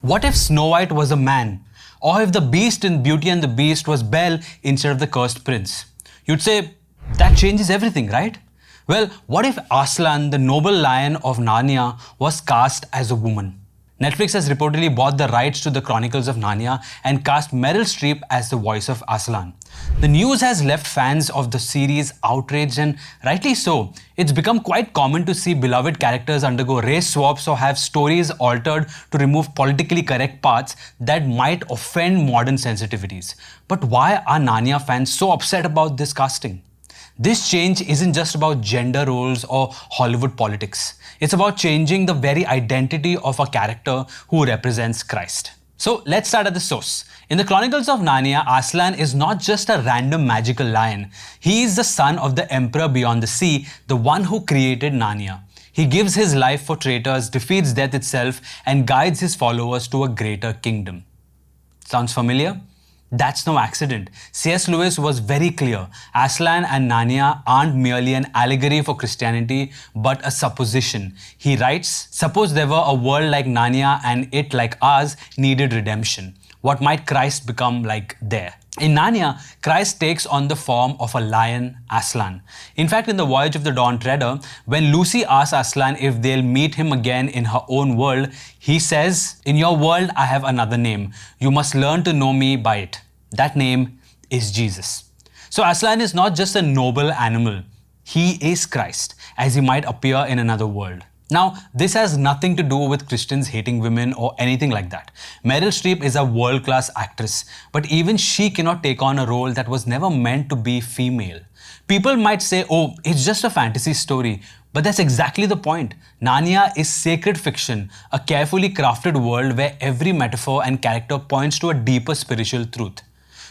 What if Snow White was a man? Or if the beast in Beauty and the Beast was Belle instead of the cursed prince? You'd say, that changes everything, right? Well, what if Aslan, the noble lion of Narnia, was cast as a woman? Netflix has reportedly bought the rights to the Chronicles of Narnia and cast Meryl Streep as the voice of Aslan. The news has left fans of the series outraged, and rightly so. It's become quite common to see beloved characters undergo race swaps or have stories altered to remove politically correct parts that might offend modern sensitivities. But why are Narnia fans so upset about this casting? This change isn't just about gender roles or Hollywood politics. It's about changing the very identity of a character who represents Christ. So let's start at the source. In the Chronicles of Narnia, Aslan is not just a random magical lion. He is the son of the emperor beyond the sea, the one who created Narnia. He gives his life for traitors, defeats death itself, and guides his followers to a greater kingdom. Sounds familiar? That's no accident. C.S. Lewis was very clear. Aslan and Narnia aren't merely an allegory for Christianity, but a supposition. He writes, suppose there were a world like Narnia and it, like ours, needed redemption. What might Christ become like there? In Narnia, Christ takes on the form of a lion, Aslan. In fact, in The Voyage of the Dawn Treader, when Lucy asks Aslan if they'll meet him again in her own world, he says, in your world I have another name. You must learn to know me by it. That name is Jesus. So Aslan is not just a noble animal. He is Christ, as he might appear in another world. Now, this has nothing to do with Christians hating women or anything like that. Meryl Streep is a world-class actress, but even she cannot take on a role that was never meant to be female. People might say, oh, it's just a fantasy story, but that's exactly the point. Narnia is sacred fiction, a carefully crafted world where every metaphor and character points to a deeper spiritual truth.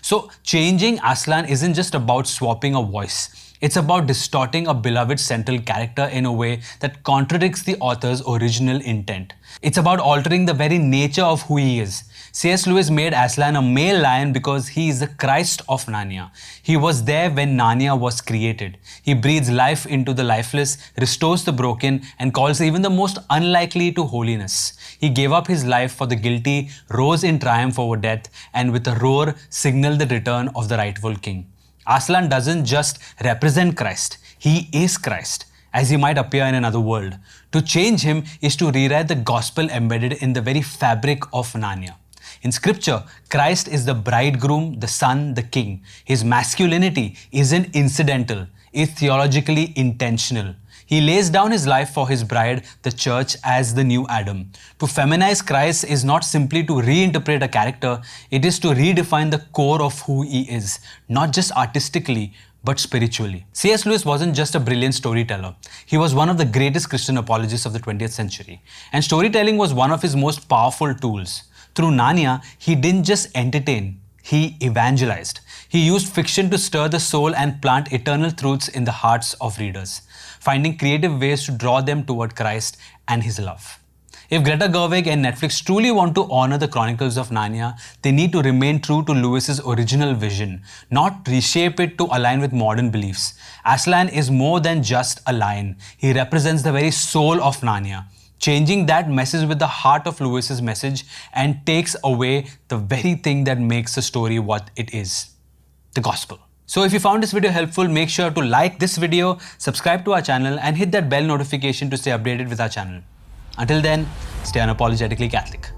So, changing Aslan isn't just about swapping a voice. It's about distorting a beloved central character in a way that contradicts the author's original intent. It's about altering the very nature of who he is. C.S. Lewis made Aslan a male lion because he is the Christ of Narnia. He was there when Narnia was created. He breathes life into the lifeless, restores the broken, and calls even the most unlikely to holiness. He gave up his life for the guilty, rose in triumph over death, and with a roar signaled the return of the rightful king. Aslan doesn't just represent Christ, he is Christ, as he might appear in another world. To change him is to rewrite the gospel embedded in the very fabric of Narnia. In scripture, Christ is the bridegroom, the son, the king. His masculinity isn't incidental, it's theologically intentional. He lays down his life for his bride, the church, as the new Adam. To feminize Christ is not simply to reinterpret a character, it is to redefine the core of who he is, not just artistically, but spiritually. C.S. Lewis wasn't just a brilliant storyteller. He was one of the greatest Christian apologists of the 20th century. And storytelling was one of his most powerful tools. Through Narnia, he didn't just entertain, he evangelized. He used fiction to stir the soul and plant eternal truths in the hearts of readers, finding creative ways to draw them toward Christ and his love. If Greta Gerwig and Netflix truly want to honor the Chronicles of Narnia, they need to remain true to Lewis's original vision, not reshape it to align with modern beliefs. Aslan is more than just a lion. He represents the very soul of Narnia. Changing that messes with the heart of Lewis's message and takes away the very thing that makes the story what it is, the gospel. So if you found this video helpful, make sure to like this video, subscribe to our channel, and hit that bell notification to stay updated with our channel. Until then, stay unapologetically Catholic.